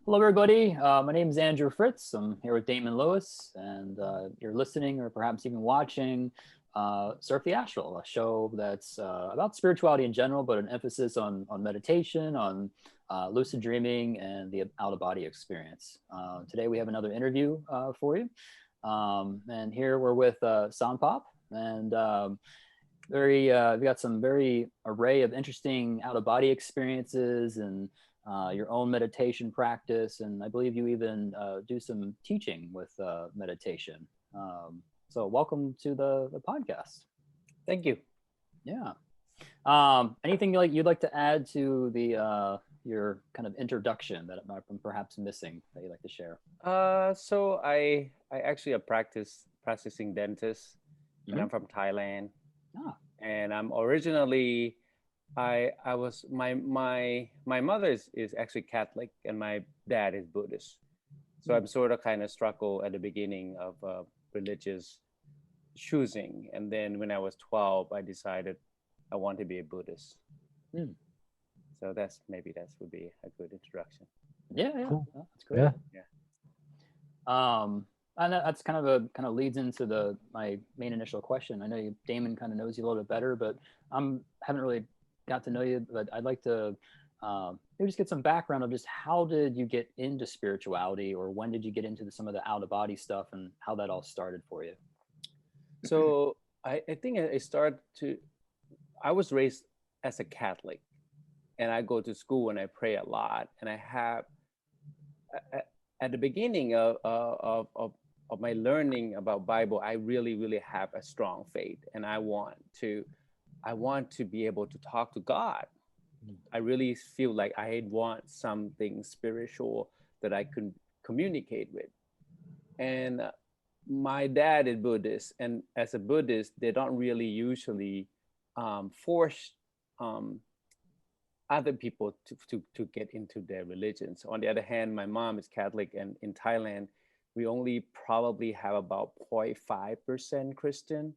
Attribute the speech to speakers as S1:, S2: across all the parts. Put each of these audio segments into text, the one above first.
S1: Hello, everybody. My name is Andrew Fritz. I'm here with Damon Lewis, and you're listening or perhaps even watching Surf the Astral, a show that's about spirituality in general, but an emphasis on meditation, on lucid dreaming, and the out-of-body experience. Today, we have another interview for you. And here we're with Sompop, and we got some very array of interesting out-of-body experiences and your own meditation practice, and I believe you even do some teaching with meditation. So welcome to the podcast.
S2: Thank you.
S1: Yeah. Anything you'd like to add to the your kind of introduction that I'm perhaps missing that you'd like to share?
S2: So I actually a practicing dentist, and I'm from Thailand.
S1: Ah.
S2: And I'm originally I was my mother is actually Catholic and my dad is Buddhist. So I'm sort of kind of struggle at the beginning of religious choosing, and then when I was 12, I decided I want to be a Buddhist. So that would be a good introduction.
S1: Yeah,
S3: Cool.
S1: that's great.
S3: Yeah.
S1: And that's kind of leads into my main initial question. I know Damon kind of knows you a little bit better, but haven't really got to know you. But I'd like to maybe just get some background of just how did you get into spirituality, or when did you get into some of the out of body stuff, and how that all started for you.
S2: So I think I was raised as a Catholic, and I go to school and I pray a lot, and I have at the beginning of my learning about Bible, I really have a strong faith, and I want to be able to talk to God. I really feel like I want something spiritual that I could communicate with. And my dad is Buddhist, and as a Buddhist, they don't really usually force other people to get into their religions. On the other hand, my mom is Catholic, and in Thailand, we only probably have about 0.5% Christian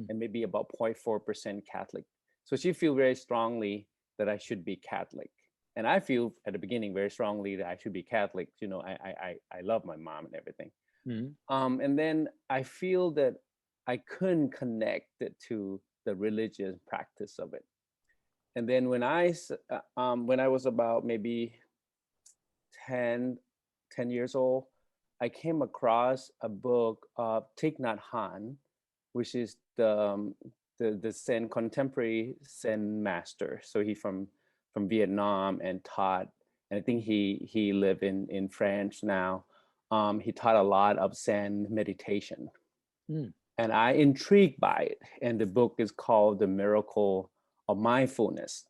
S2: and maybe about 0.4% Catholic. So she feels very strongly that I should be Catholic. And I feel at the beginning very strongly that I should be Catholic. You know, I love my mom and everything. And then I feel that I couldn't connect it to the religious practice of it. And then when I was about maybe 10 years old, I came across a book of Thich Nhat Hanh, which is the Zen contemporary Zen master. So he from Vietnam and taught, and I think he live in France now. He taught a lot of Zen meditation, and I intrigued by it. And the book is called The Miracle of Mindfulness,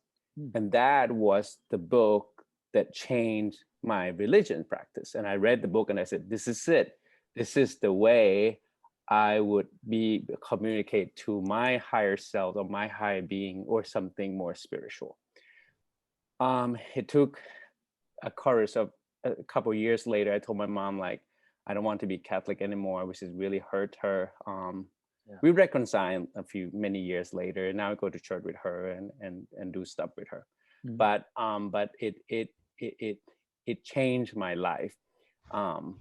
S2: and that was the book that changed my religion practice. And I read the book and I said, this is it. This is the way I would communicate to my higher self or my higher being or something more spiritual. It took a course of a couple of years later. I told my mom, like, I don't want to be Catholic anymore, which has really hurt her. We reconciled many years later. Now I go to church with her and do stuff with her. But it changed my life.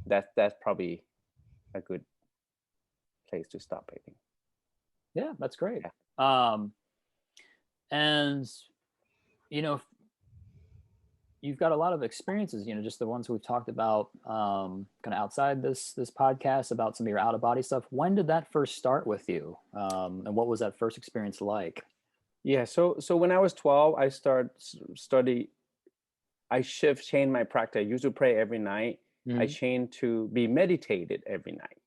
S2: That's probably a good place to stop, I think.
S1: Yeah, that's great. Yeah. And you've got a lot of experiences, just the ones we've talked about kind of outside this podcast about some of your out of body stuff. When did that first start with you? And what was that first experience like?
S2: Yeah, so when I was 12, I changed my practice. I used to pray every night. I changed to be meditated every night.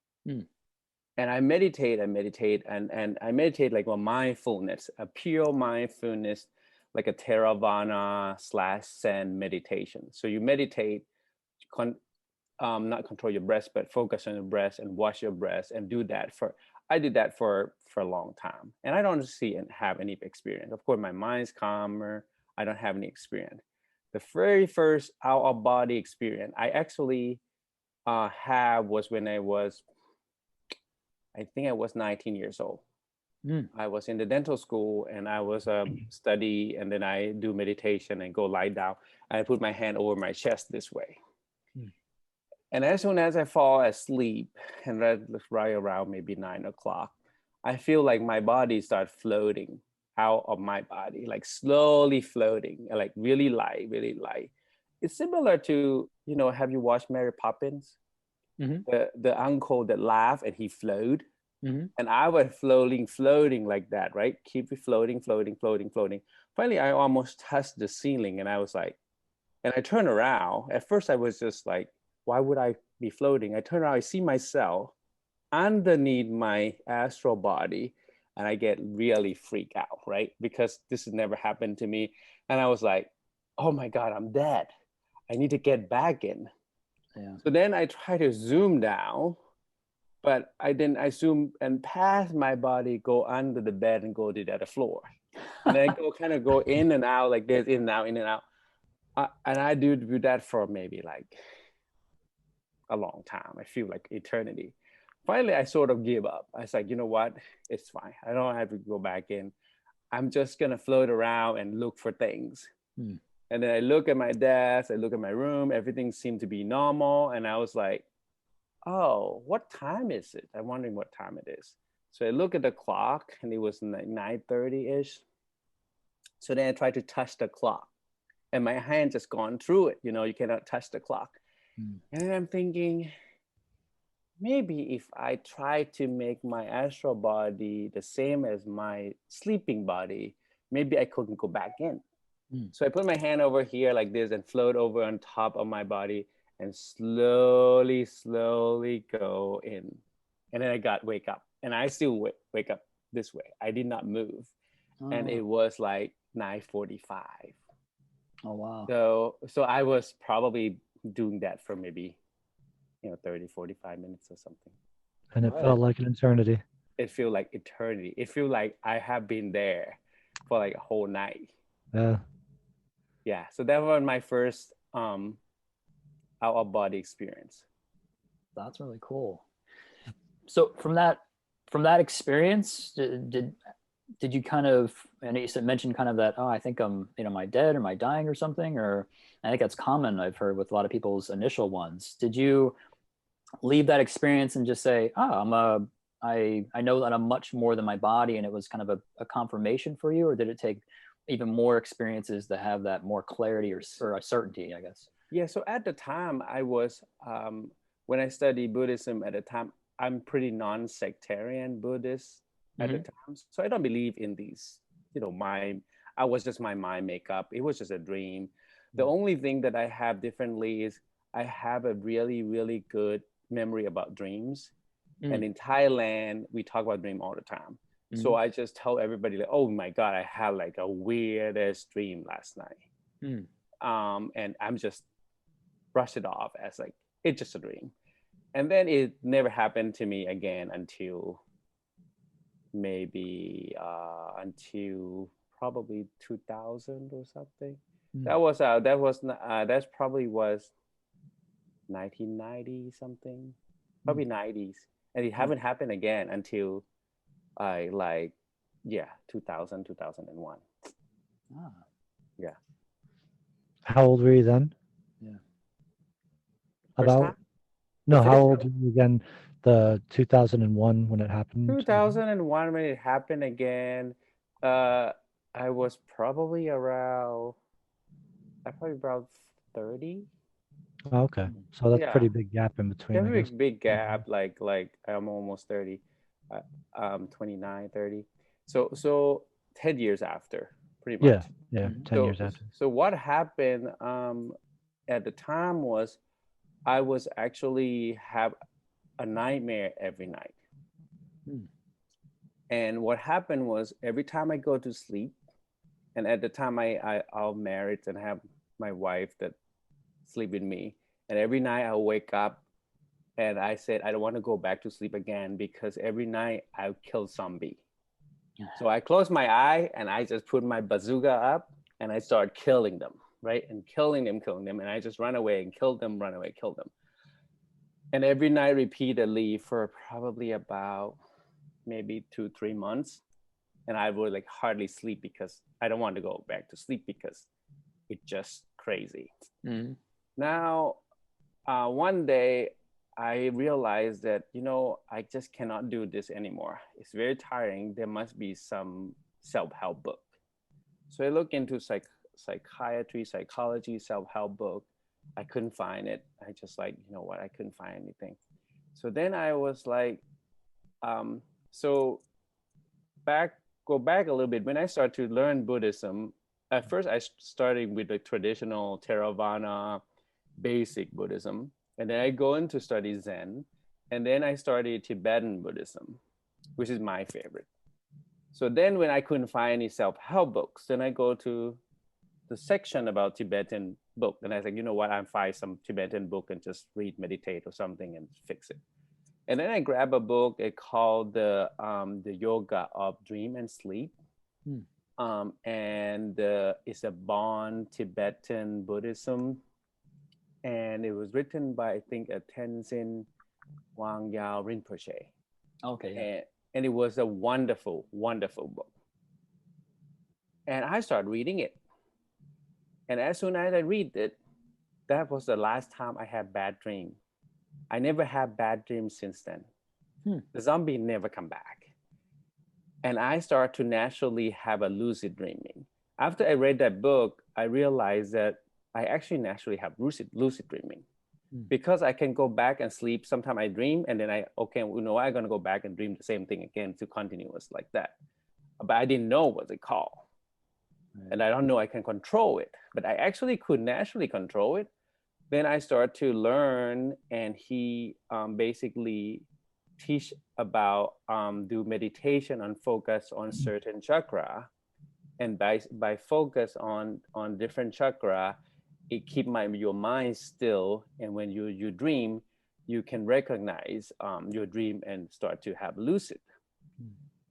S2: And I meditate, and I meditate like mindfulness, a pure mindfulness, like a Theravada/Zen meditation. So you meditate, not control your breath, but focus on your breath and watch your breath, and I did that for a long time. And I don't see and have any experience. Of course, my mind's calmer. I don't have any experience. The very first out of body experience I actually had was when I think I was 19 years old. I was in the dental school, and I was study, and then I do meditation and go lie down. I put my hand over my chest this way. And as soon as I fall asleep, and that's right around maybe 9 o'clock, I feel like my body starts floating out of my body, like slowly floating, like really light, really light. It's similar to, have you watched Mary Poppins?
S1: Mm-hmm.
S2: The uncle that laughed and he flowed.
S1: Mm-hmm.
S2: And I was floating like that, right? Keep it floating, floating, floating, floating. Finally, I almost touched the ceiling and I was like, and I turned around. At first, I was just like, why would I be floating? I turn around, I see myself underneath my astral body, and I get really freaked out, right? Because this has never happened to me. And I was like, oh my God, I'm dead. I need to get back in.
S1: Yeah.
S2: So then I try to zoom down, but I zoom and pass my body, go under the bed and go to the other floor. And then kind of go in and out like this, in and out, in and out. And I do that for maybe like a long time. I feel like eternity. Finally, I sort of give up. I was like, you know what? It's fine. I don't have to go back in. I'm just going to float around and look for things. And then I look at my desk, I look at my room, everything seemed to be normal. And I was like, oh, what time is it? I'm wondering what time it is. So I look at the clock and it was like 9:30-ish. So then I try to touch the clock and my hand just gone through it. You cannot touch the clock. And then I'm thinking, maybe if I try to make my astral body the same as my sleeping body, maybe I couldn't go back in. So I put my hand over here like this and float over on top of my body and slowly, slowly go in. And then I wake up and I still wake up this way. I did not move. And it was like 9:45.
S1: Oh, wow.
S2: So I was probably doing that for maybe 30, 45 minutes or something.
S3: And it felt like an eternity.
S2: It felt like eternity. It felt like I have been there for like a whole night. Yeah. So that was my first out of body experience.
S1: That's really cool. So from that experience, did you kind of, and you mentioned kind of that, oh, I think am I dead? Am I dying or something? Or I think that's common, I've heard, with a lot of people's initial ones. Did you leave that experience and just say, oh, I know that I'm much more than my body, and it was kind of a confirmation for you? Or did it take even more experiences to have that more clarity or a certainty, I guess?
S2: Yeah, so at the time I was, when I studied Buddhism at the time, I'm pretty non-sectarian Buddhist at the time. So I don't believe in these, I was just my mind makeup. It was just a dream. The only thing that I have differently is I have a really, really good memory about dreams. And in Thailand, we talk about dream all the time. So I just tell everybody, like, oh my God, I had like a weirdest dream last night. And I'm just brush it off as like, it's just a dream. And then it never happened to me again until maybe until probably 2000 or something. That's probably was 1990 something, probably 90s. And it haven't happened again until 2000, 2001. Yeah.
S3: How old were you then?
S2: About
S3: how old were you again? The 2001 when it happened?
S2: 2001 when it happened again, I was probably around 30.
S3: Oh, okay, so that's a pretty big gap in between.
S2: Yeah, big gap. Like I'm almost 30, 29, 30. So 10 years after, pretty much.
S3: Yeah, 10 years after.
S2: So what happened at the time was I was actually have a nightmare every night. And what happened was every time I go to sleep, and at the time I'll married and have my wife that sleep with me. And every night I'll wake up and I said, I don't want to go back to sleep again because every night I'll kill zombie. So I close my eye and I just put my bazooka up and I start killing them, right? And killing them. And I just run away and kill them, run away, kill them. And every night repeatedly for probably about maybe 2-3 months. And I would like hardly sleep because I don't want to go back to sleep because it's just crazy. Now, one day I realized that, I just cannot do this anymore. It's very tiring. There must be some self-help book. So I looked into psychiatry, psychology, self-help book. I couldn't find it. I just like, you know what, I couldn't find anything. So then I was like, so go back a little bit. When I started to learn Buddhism, at first I started with the traditional Theravada basic Buddhism, and then I go into study Zen, and then I studied Tibetan Buddhism, which is my favorite. So then when I couldn't find any self-help books, then I go to the section about Tibetan book, and I said, you know what, I'll find some Tibetan book and just read, meditate or something and fix it. And then I grab a book, it called the Yoga of Dream and Sleep. And it's a Bon Tibetan Buddhism. And it was written by, I think, a Tenzin Wangyal Rinpoche.
S1: Okay. Yeah.
S2: And it was a wonderful, wonderful book. And I started reading it. And as soon as I read it, that was the last time I had bad dream. I never had bad dreams since then. The zombie never come back. And I started to naturally have a lucid dreaming. After I read that book, I realized that I actually naturally have lucid dreaming because I can go back and sleep. Sometimes I dream and then I'm going to go back and dream the same thing again to continuous like that. But I didn't know what they call. And I don't know I can control it, but I actually could naturally control it. Then I started to learn, and he basically teach about do meditation and focus on certain chakra, and by focus on different chakra, it keep your mind still, and when you dream, you can recognize your dream and start to have lucid.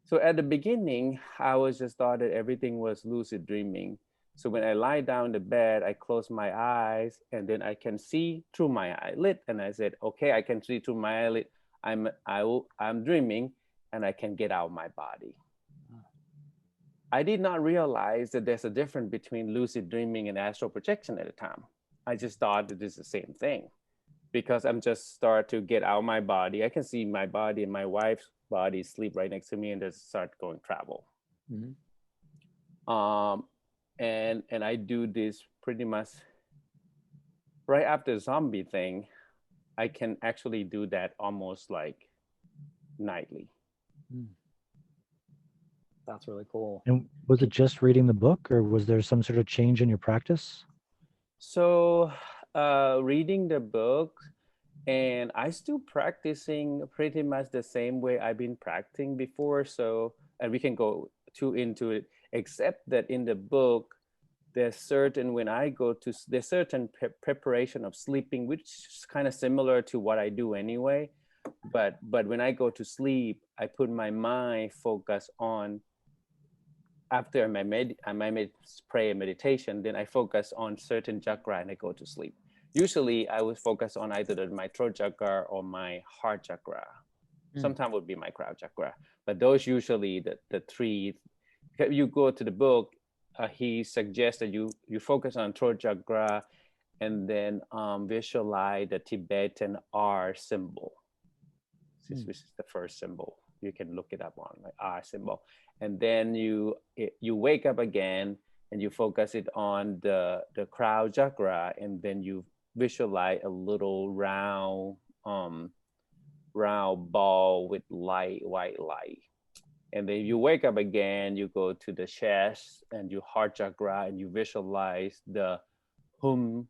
S2: So at the beginning, I was just thought that everything was lucid dreaming. So when I lie down in the bed, I close my eyes and then I can see through my eyelid. And I said, okay, I can see through my eyelid. I'm dreaming and I can get out of my body. I did not realize that there's a difference between lucid dreaming and astral projection at the time. I just thought that it's the same thing because I'm just start to get out of my body. I can see my body and my wife's body sleep right next to me and just start going travel. And I do this pretty much right after the zombie thing. I can actually do that almost like nightly.
S1: That's really cool.
S3: And was it just reading the book, or was there some sort of change in your practice?
S2: So reading the book, and I still practicing pretty much the same way I've been practicing before. So, and we can go into it, except that in the book, there's certain preparation of sleeping, which is kind of similar to what I do anyway. But when I go to sleep, I put my mind focus on, after my prayer meditation, then I focus on certain chakra and I go to sleep. Usually I would focus on either my throat chakra or my heart chakra. Sometimes would be my crown chakra, but those usually the three. If you go to the book, he suggests that you focus on throat chakra and then visualize the Tibetan R symbol, which is the first symbol. You can look it up on like R symbol. And then you wake up again and you focus it on the crown chakra, and then you visualize a little round ball with white light. And then you wake up again, you go to the chest and your heart chakra, and you visualize the hum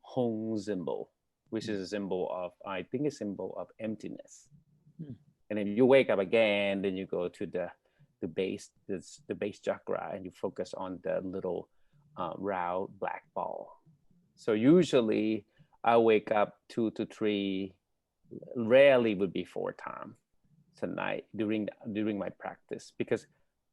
S2: symbol, which is a symbol of, I think, a symbol of emptiness. And then you wake up again, then you go to the base chakra, and you focus on the little round black ball. So usually I wake up 2 to 3, rarely would be 4 times tonight during my practice, because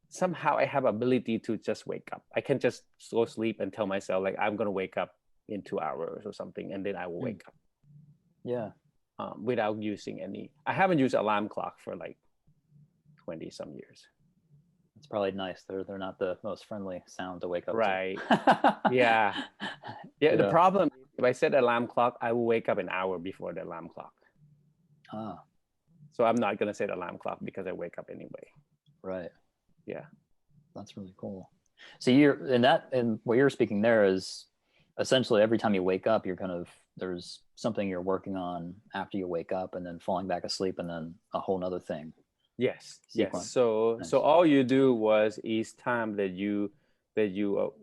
S2: somehow I have ability to just wake up. I can just go sleep and tell myself like I'm gonna wake up in 2 hours or something, and then I will wake up.
S1: Yeah.
S2: Without using any. I haven't used alarm clock for like 20 some years.
S1: It's probably nice. They're not the most friendly sound to wake up
S2: right.
S1: to.
S2: Yeah. The problem If I set alarm clock, I will wake up an hour before the alarm clock.
S1: Ah,
S2: So I'm not going to set alarm clock because I wake up anyway.
S1: right.
S2: Yeah.
S1: That's really cool. So you're in that, and what you're speaking there is essentially every time you wake up, you're kind of, there's something you're working on after you wake up and then falling back asleep and then a whole nother thing.
S2: Yes.
S1: Sequence.
S2: Yes. So
S1: Nice.
S2: so all you do was each time that you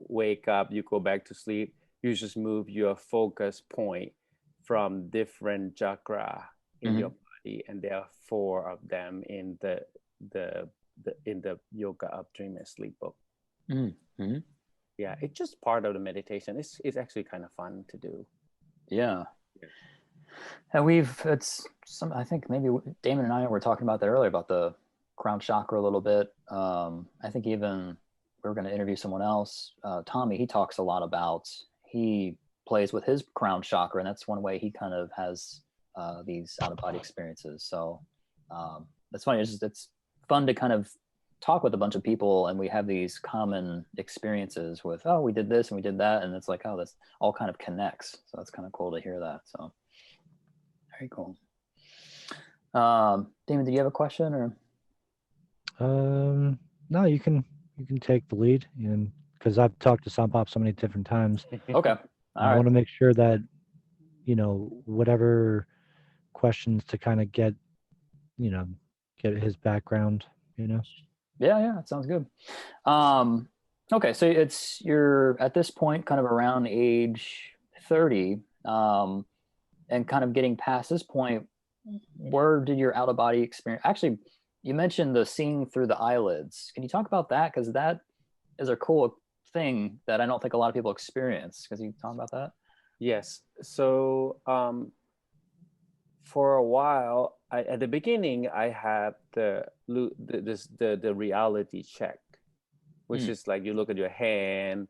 S2: wake up, you go back to sleep, you just move your focus point from different chakra in your body, and there are 4 of them in the in the Yoga of Dream and Sleep book.
S1: Mm-hmm.
S2: Yeah, it's just part of the meditation. It's actually kind of fun to do.
S1: Yeah.
S2: Yeah.
S1: And it's some, I think maybe Damon and I were talking about that earlier about the crown chakra a little bit. I think even we were going to interview someone else, Tommy, he talks a lot about, he plays with his crown chakra, and that's one way he kind of has these out of body experiences. So that's funny. It's fun to kind of talk with a bunch of people and we have these common experiences with, oh, we did this and we did that. And it's like, oh, this all kind of connects. So it's kind of cool to hear that. So very cool. Damon, did you have a question or?
S3: No, you can take the lead, and because I've talked to Sompop so many different times.
S1: Okay.
S3: I want to make sure that, whatever questions to kind of get his background,
S1: Yeah, that sounds good. Okay, so you're at this point kind of around age 30, and kind of getting past this point, where did your out of body experience, actually, you mentioned the seeing through the eyelids. Can you talk about that? Because that is a cool thing that I don't think a lot of people experience. Because you talk about that?
S2: Yes. So for a while, at the beginning, I had the reality check, which is like you look at your hand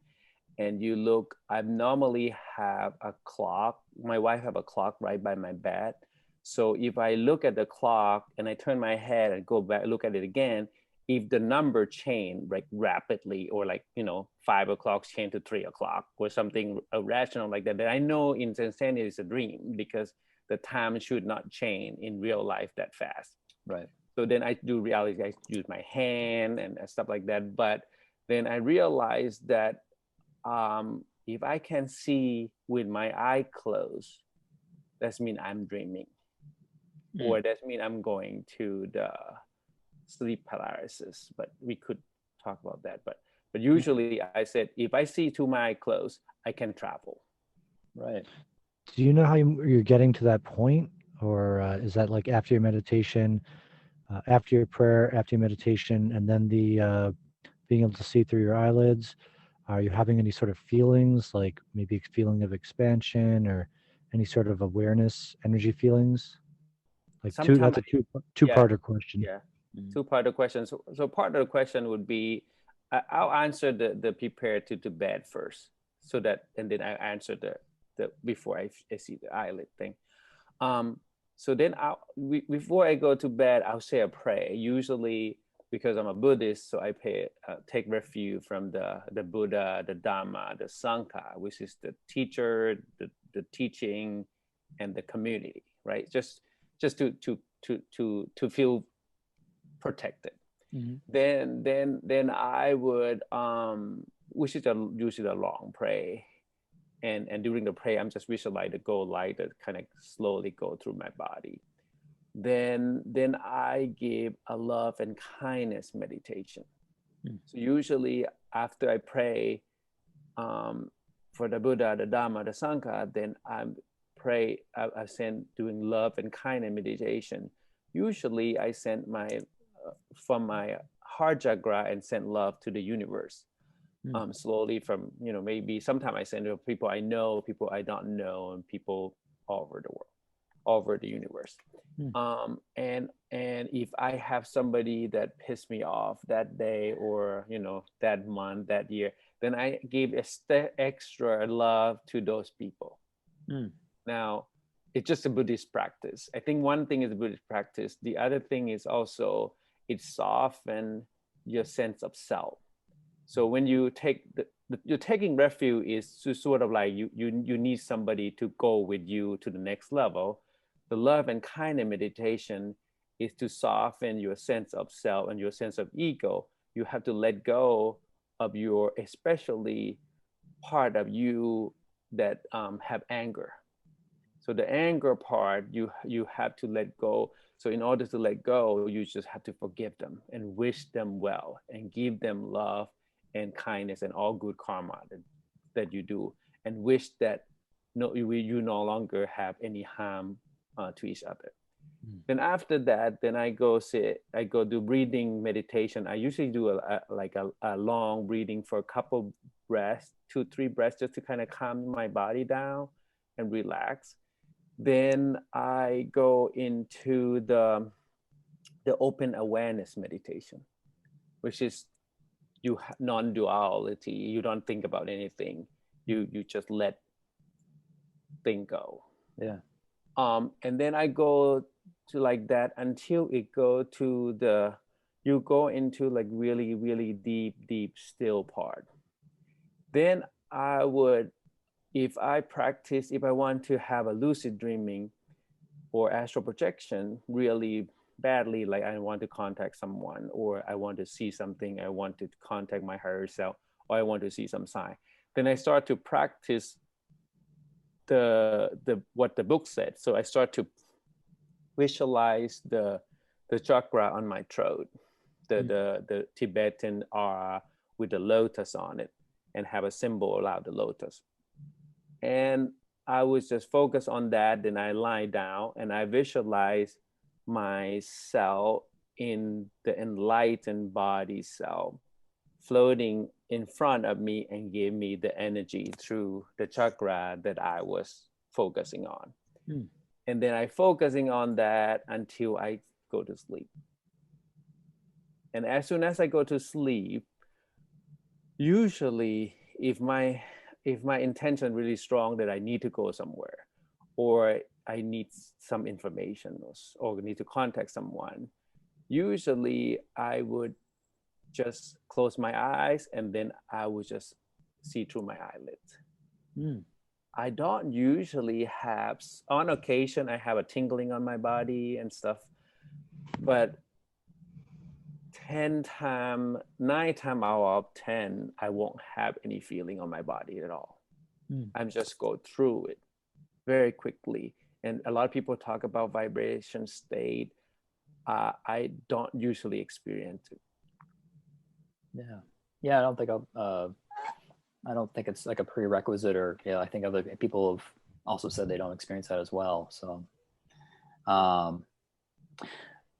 S2: and you look. I normally have a clock. My wife have a clock right by my bed. So if I look at the clock and I turn my head and go back, look at it again, if the number change like rapidly, or like 5 o'clock change to 3 o'clock or something irrational like that, then I know instantaneously it's a dream, because the time should not change in real life that fast.
S1: Right.
S2: So then I do reality. I use my hand and stuff like that. But then I realized that if I can see with my eye closed, that means I'm dreaming. Or that means I'm going to the sleep paralysis. But we could talk about that. But usually I said, if I see to my eye closed, I can travel.
S1: Right.
S3: Do you know how you're getting to that point? Or is that like after your meditation, after your prayer, after your meditation, and then the being able to see through your eyelids? Are you having any sort of feelings, like maybe a feeling of expansion or any sort of awareness, energy feelings? Like that's a two-parter question.
S2: Yeah, two-parter question. So part of the question would be, I'll answer the prepare to bed first, so that, and then I answer the before I see the eyelid thing. So then before I go to bed, I'll say a prayer. Usually, because I'm a Buddhist, so I take refuge from the Buddha, the Dharma, the Sangha, which is the teacher, the teaching, and the community, right? Just to feel protected. Then I would, which is usually a long prayer. And during the prayer, I'm just visualize the gold light that kind of slowly go through my body. Then I give a love and kindness meditation. So usually after I pray for the Buddha, the Dharma, the Sangha, then I send doing love and kindness meditation. Usually I send from my heart chakra and send love to the universe. Slowly from, maybe sometimes I send to people I know, people I don't know, and people all over the world, all over the universe. And if I have somebody that pissed me off that day, or, that month, that year, then I give extra love to those people. Now, it's just a Buddhist practice. I think one thing is a Buddhist practice. The other thing is also it softens your sense of self. So when you take you're taking refuge is to sort of like you need somebody to go with you to the next level. The love and kindness meditation is to soften your sense of self and your sense of ego. You have to let go of your, especially part of you that have anger. So the anger part, you have to let go. So in order to let go, you just have to forgive them and wish them well and give them love and kindness and all good karma that you do, and wish that you no longer have any harm to each other. Then after that, then I go do breathing meditation. I usually do a long breathing for a couple breaths, 2-3 breaths, just to kind of calm my body down and relax. Then I go into the open awareness meditation, which is non-duality. You don't think about anything. You just let things go.
S1: Yeah.
S2: And then I go to like that until it go to you go into like really, really deep still part. Then I would, if I want to have a lucid dreaming or astral projection really badly, like I want to contact someone, or I want to see something, I want to contact my higher self, or I want to see some sign, then I start to practice what the book said. So I start to visualize the chakra on my throat, the Tibetan aura with the lotus on it, and have a symbol around the lotus. And I was just focus on that. Then I lie down and I visualize myself in the enlightened body cell floating in front of me and give me the energy through the chakra that I was focusing on. And then I focusing on that until I go to sleep. And as soon as I go to sleep, usually if my intention really strong that I need to go somewhere, or I need some information, or need to contact someone, usually I would just close my eyes and then I would just see through my eyelids. I don't usually have, on occasion, I have a tingling on my body and stuff, but 9 times out of 10, I won't have any feeling on my body at all. I'm just go through it very quickly. And a lot of people talk about vibration state. I don't usually experience it.
S1: Yeah. I don't think it's like a prerequisite, or I think other people have also said they don't experience that as well. So,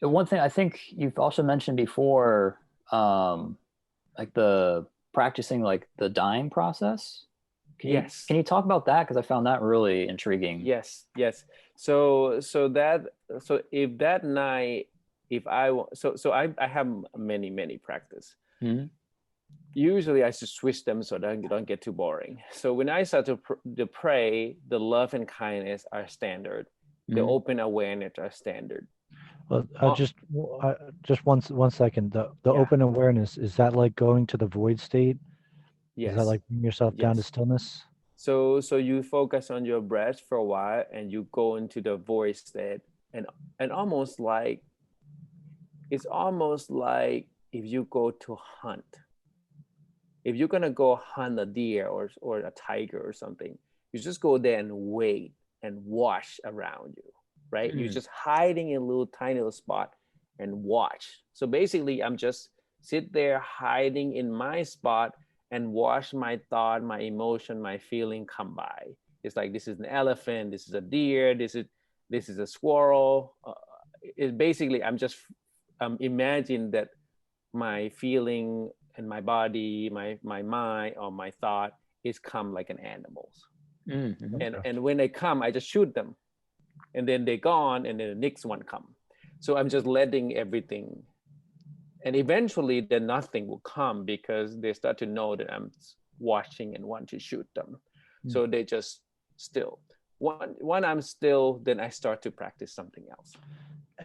S1: one thing I think you've also mentioned before, like the practicing like the dying process. Can you talk about that? Because I found that really intriguing.
S2: Yes. So if that night, I have many practice. Usually I just switch them so that don't get too boring. So when I start to pray, the love and kindness are standard. The open awareness are standard.
S3: Well, just one second. The open awareness, is that like going to the void state?
S2: Yes.
S3: Is that like bring yourself down to stillness?
S2: So you focus on your breath for a while and you go into the void state, and almost like, it's almost like if you go to hunt. If you're gonna go hunt a deer or a tiger or something, you just go there and wait and watch around you, right? You're just hiding in a little tiny little spot and watch. So basically, I'm just sit there hiding in my spot and watch my thought, my emotion, my feeling come by. It's like, this is an elephant, this is a deer, this is a squirrel. It's basically, I'm just imagine that my feeling and my body, my mind or my thought is come like an animals. And when they come, I just shoot them, and then they're gone, and then the next one come. So I'm just letting everything, and eventually then nothing will come because they start to know that I'm watching and want to shoot them. So they just still. When I'm still, then I start to practice something else.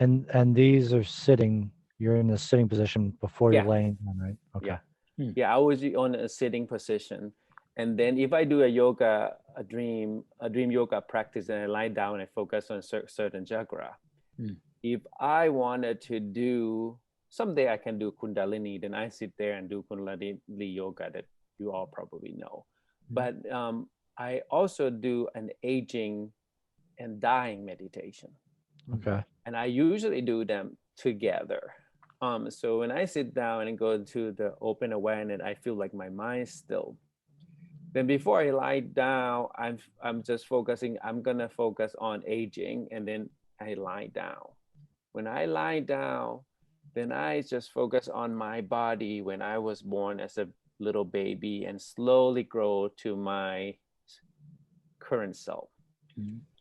S3: And these are sitting. You're in the sitting position before you're laying down, right? Okay.
S2: Yeah. Yeah, I was on a sitting position. And then if I do a dream yoga practice, and I lie down and focus on certain chakra. If I wanted to do, someday I can do Kundalini, then I sit there and do Kundalini yoga that you all probably know. But I also do an aging and dying meditation.
S3: Okay.
S2: And I usually do them together. So when I sit down and go to the open awareness, I feel like my mind's still. Then before I lie down, I'm just focusing. I'm gonna focus on aging, and then I lie down. When I lie down, then I just focus on my body when I was born as a little baby and slowly grow to my current self.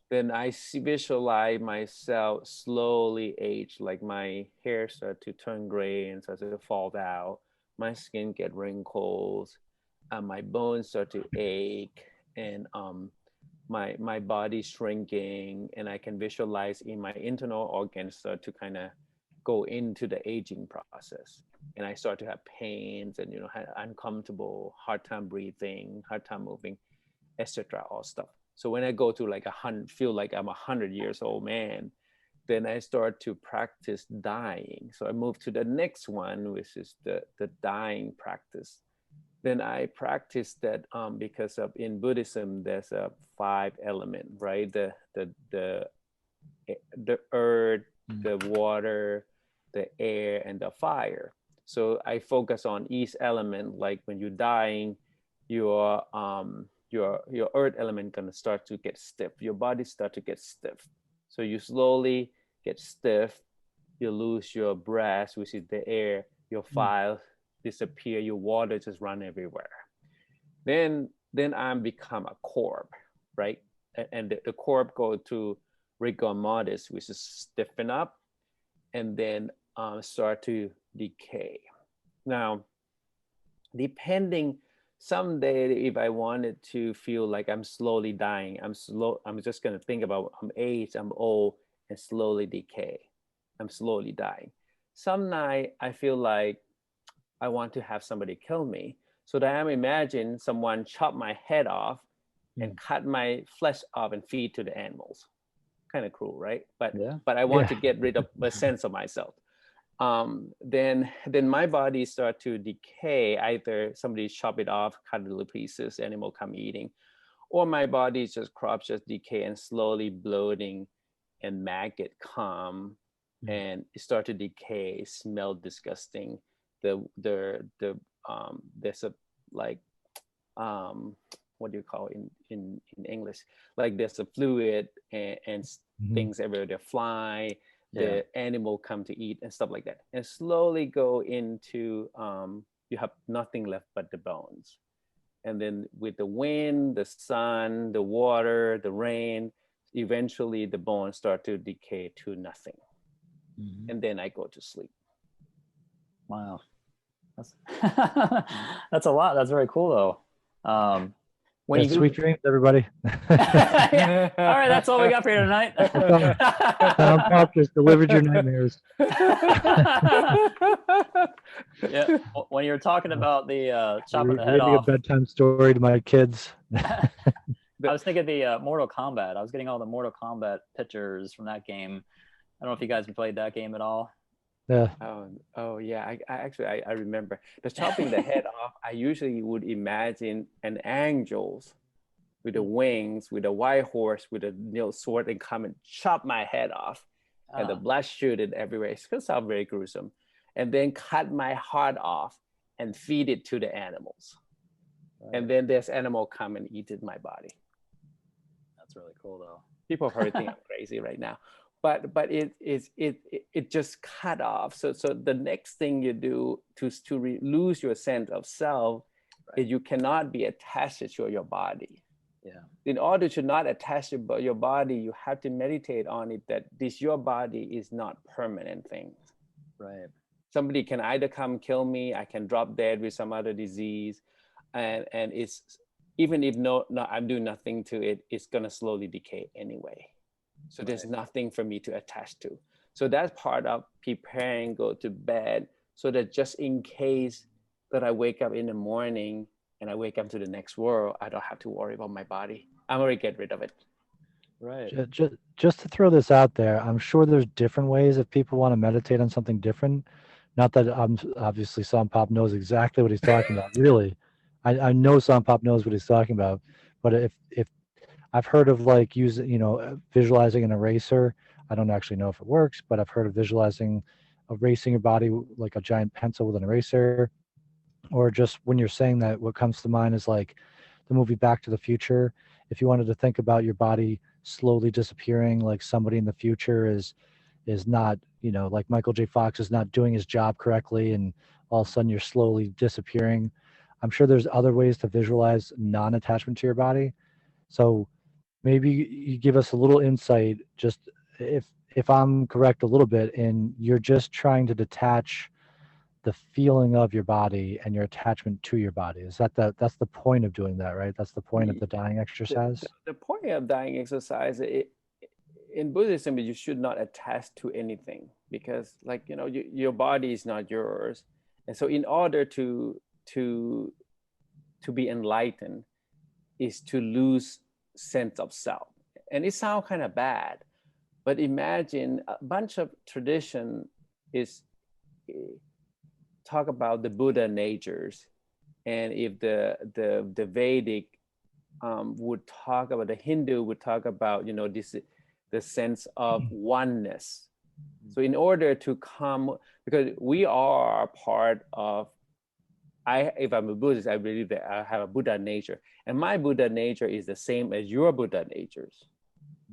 S2: Then I visualize myself slowly age, like my hair start to turn gray and start to fall out, my skin get wrinkles, my bones start to ache, and my body shrinking, and I can visualize in my internal organs start to kind of go into the aging process, and I start to have pains and uncomfortable, hard time breathing, hard time moving, etc. All stuff. So when I go to like feel like I'm 100 years old man, then I start to practice dying. So I move to the next one, which is the dying practice. Then I practice that because of in Buddhism there's a 5 element, right? The earth, the water, the air, and the fire. So I focus on each element. Like when you're dying, your earth element gonna start to get stiff. Your body start to get stiff. So you slowly get stiff. You lose your breath, which is the air. Your fire disappear. Your water just run everywhere. Then I become a corpse, right? And the corpse go to rigor mortis, which is stiffen up, and then start to decay. Now, depending, someday if I wanted to feel like I'm slowly dying, I'm just gonna think about I'm aged, I'm old, and slowly decay. I'm slowly dying. Some night I feel like I want to have somebody kill me. So that I'm imagine someone chop my head off and cut my flesh off and feed to the animals. Kind of cruel, right? But I want to get rid of a sense of myself. Then my body start to decay. Either somebody chop it off, cut it little pieces, animal come eating, or my body just crops just decay and slowly bloating, and maggot come and start to decay, smell disgusting. There's a like what do you call it in English? Like there's a fluid and things everywhere. They fly. The animal come to eat and stuff like that, and slowly go into you have nothing left but the bones. And then with the wind, the sun, the water, the rain, eventually the bones start to decay to nothing. And then I go to sleep.
S1: Wow. That's a lot. That's very cool though.
S3: Sweet dreams, everybody.
S1: Yeah. All right, that's all we got for you tonight.
S3: Sompop just delivered your nightmares.
S1: Yeah, when you're talking about the chopping the head
S3: reading
S1: off,
S3: a bedtime story to my kids.
S1: I was thinking of the Mortal Kombat. I was getting all the Mortal Kombat pictures from that game. I don't know if you guys have played that game at all.
S3: Yeah.
S2: Oh yeah. I actually remember the chopping the head off. I usually would imagine an angels with the wings, with a white horse, with a sword, and come and chop my head off, and the blood shooting everywhere. It's gonna sound very gruesome, and then cut my heart off and feed it to the animals, and then this animal come and eat my body.
S1: That's really cool though.
S2: People probably think I'm crazy right now. But it just cut off. So the next thing you do to lose your sense of self is you cannot be attached to your body.
S1: Yeah.
S2: In order to not attach to your body, you have to meditate on it that your body is not permanent thing.
S1: Right.
S2: Somebody can either come kill me, I can drop dead with some other disease, and it's even if I'm doing nothing to it, it's gonna slowly decay anyway. So there's nothing for me to attach to. So that's part of preparing, go to bed, so that just in case that I wake up in the morning and I wake up to the next world, I don't have to worry about my body. I'm already get rid of it.
S1: Right.
S3: Just to throw this out there, I'm sure there's different ways if people want to meditate on something different. Not that I'm obviously Sompop knows exactly what he's talking about. Really, I know Sompop knows what he's talking about. But if I've heard of like using, visualizing an eraser. I don't actually know if it works, but I've heard of visualizing erasing your body like a giant pencil with an eraser. Or just when you're saying that, what comes to mind is like the movie Back to the Future. If you wanted to think about your body slowly disappearing, like somebody in the future is not, like Michael J. Fox is not doing his job correctly, and all of a sudden you're slowly disappearing. I'm sure there's other ways to visualize non-attachment to your body. So maybe you give us a little insight, just if I'm correct a little bit, and you're just trying to detach the feeling of your body and your attachment to your body. Is that's the point of doing that, right? That's the point of the dying exercise.
S2: The point of dying exercise, in Buddhism, you should not attach to anything because, like, your body is not yours, and so in order to be enlightened, is to lose sense of self. And it sounds kind of bad, but imagine a bunch of tradition is talk about the Buddha natures, and if the Vedic would talk about, the Hindu would talk about this, the sense of oneness. So in order to come, because we are part of, if I'm a Buddhist, I believe that I have a Buddha nature, and my Buddha nature is the same as your Buddha natures.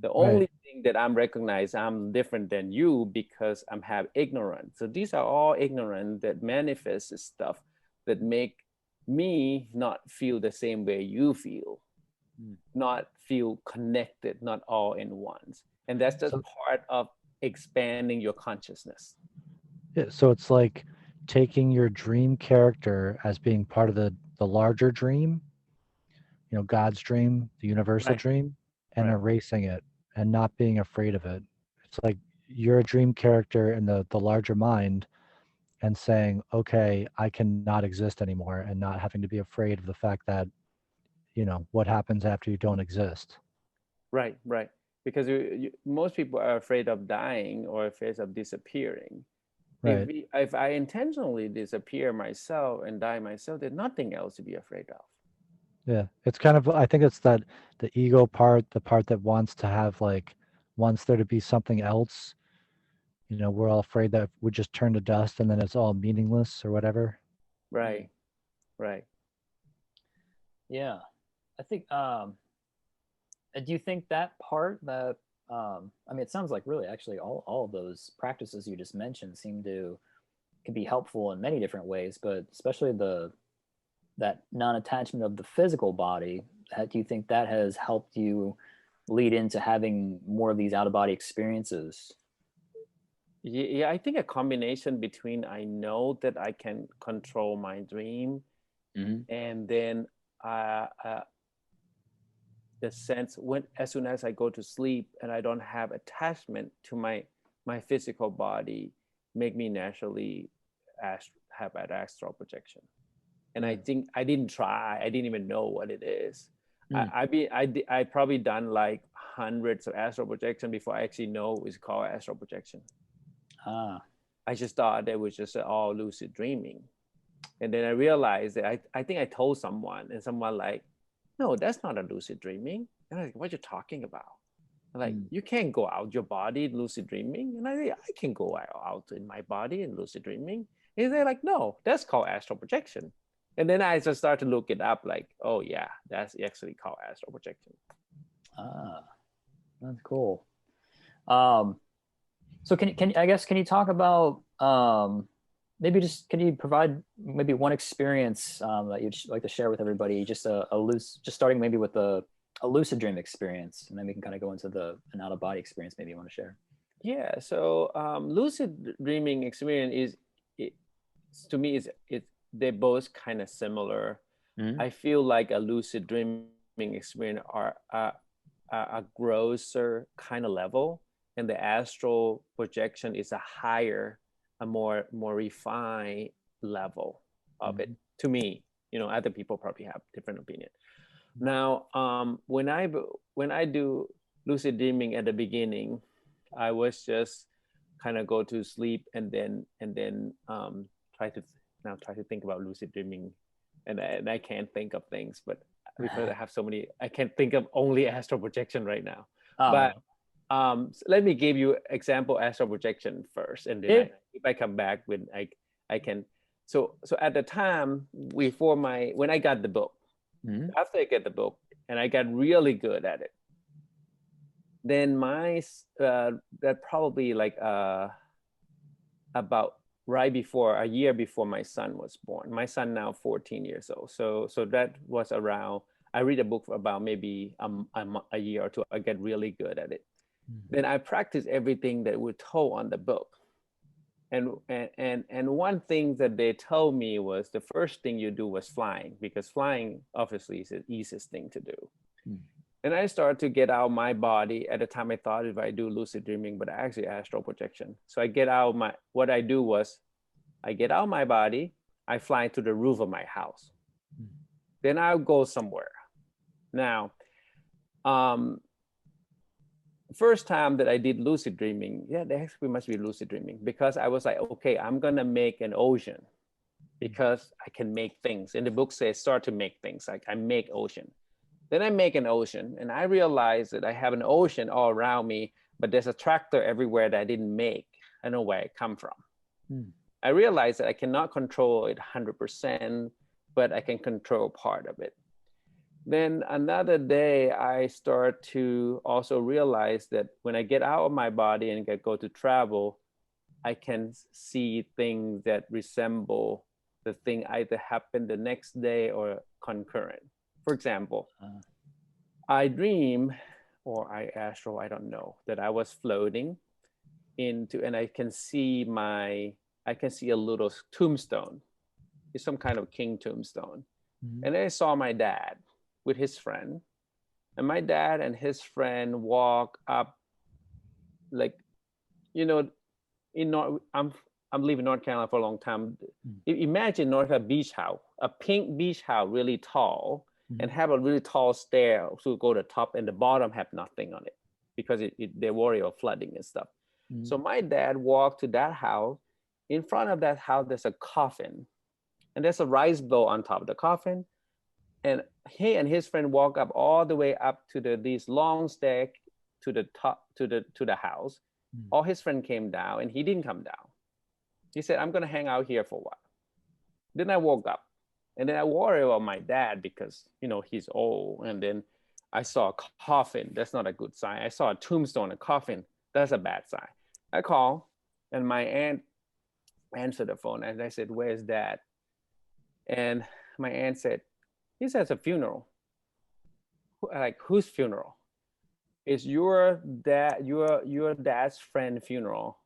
S2: The only thing that I'm recognized, I'm different than you because I'm have ignorance. So these are all ignorant that manifests stuff that make me not feel the same way you feel, not feel connected, not all in ones. And that's just part of expanding your consciousness.
S3: Yeah, so it's like taking your dream character as being part of the larger dream, God's dream, the universal
S2: Right.
S3: dream, and
S2: Right.
S3: erasing it and not being afraid of it. It's like you're a dream character in the larger mind and saying, okay, I cannot exist anymore, and not having to be afraid of the fact that, what happens after you don't exist.
S2: Right. Right. Because most people are afraid of dying or afraid of disappearing.
S3: Right.
S2: If I intentionally disappear myself and die myself, there's nothing else to be afraid of.
S3: Yeah. It's kind of, I think it's that the ego part, the part that wants to have like, wants there to be something else. We're all afraid that we just turn to dust and then it's all meaningless or whatever.
S2: Right. Right.
S1: Yeah. I think do you think that part that I mean, it sounds like really actually all of those practices you just mentioned seem to can be helpful in many different ways, but especially that non-attachment of the physical body. Do you think that has helped you lead into having more of these out-of-body experiences?
S2: Yeah, I think a combination between I know that I can control my dream, and then the sense when as soon as I go to sleep and I don't have attachment to my physical body, make me naturally have an astral projection. And I think I didn't try. I didn't even know what it is. I probably done like hundreds of astral projection before I actually know it's called astral projection. I just thought it was just all lucid dreaming. And then I realized that I think I told someone, and someone like, no, that's not a lucid dreaming. And I was like, what are you talking about? I'm like, you can't go out your body in lucid dreaming. And I say, I can go out in my body in lucid dreaming. And they're like, no, that's called astral projection. And then I just started to look it up, like, oh yeah, that's actually called astral projection.
S1: That's cool. So can you talk about maybe just can you provide maybe one experience that you'd like to share with everybody, just just starting maybe with a lucid dream experience, and then we can kind of go into an out of body experience maybe you want to share.
S2: Yeah, so lucid dreaming experience to me they're both kind of similar. I feel like a lucid dreaming experience are a grosser kind of level, and the astral projection is a higher, a more refined level of it to me. Other people probably have different opinion. Now, when I do lucid dreaming at the beginning, I was just kind of go to sleep and then try to think about lucid dreaming, and I can't think of things, but because I have so many, I can't think of only astral projection right now. But so let me give you example astral projection first, and then if I come back when I can. So at the time when I got the book, after I get the book and I got really good at it, then that probably like about a year before my son was born. My son now 14 years old. So that was around, I read a book for about maybe a year or two. I get really good at it. Then I practice everything that we're told on the book. And one thing that they told me was the first thing you do was flying, because flying obviously is the easiest thing to do. And I started to get out of my body. At the time I thought if I do lucid dreaming, but actually astral projection. So what I do was I get out of my body, I fly to the roof of my house. Then I'll go somewhere. Now, first time that I did lucid dreaming, that actually must be lucid dreaming, because I was like, okay, I'm gonna make an ocean because I can make things. And the book says start to make things, like I make ocean. Then I make an ocean, and I realize that I have an ocean all around me, but there's a tractor everywhere that I didn't make. I know where it come from. I realized that I cannot control it 100%, but I can control part of it. Then another day, I start to also realize that when I get out of my body and go to travel, I can see things that resemble the thing either happened the next day or concurrent. For example, I dream, or I astral, I don't know, that I was floating and I can see a little tombstone. It's some kind of king tombstone. And I saw my dad with his friend, and my dad and his friend walk up, like, I'm living in North Carolina for a long time. Imagine North Carolina beach house, a pink beach house, really tall, and have a really tall stair to go to the top, and the bottom have nothing on it because they're worried of flooding and stuff. So my dad walked to that house. In front of that house, there's a coffin, and there's a rice bowl on top of the coffin. And he and his friend walk up all the way up to these long stairs to the top to the house. All his friend came down, and he didn't come down. He said, "I'm gonna hang out here for a while." Then I woke up, and then I worry about my dad because he's old. And then I saw a coffin. That's not a good sign. I saw a tombstone, a coffin. That's a bad sign. I called, and my aunt answered the phone, and I said, "Where's Dad?" And my aunt said, "He says a funeral." Like, whose funeral? It's your dad's friend funeral.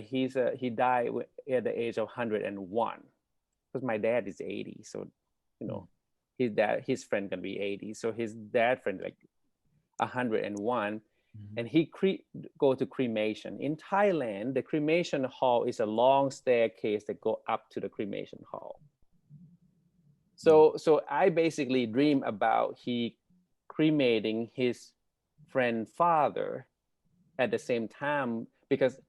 S2: He died at the age of 101, because my dad is 80. So, his friend gonna be 80. So his dad friend like 101, and he go to cremation in Thailand. The cremation hall is a long staircase that go up to the cremation hall. So I basically dream about he cremating his friend father at the same time, because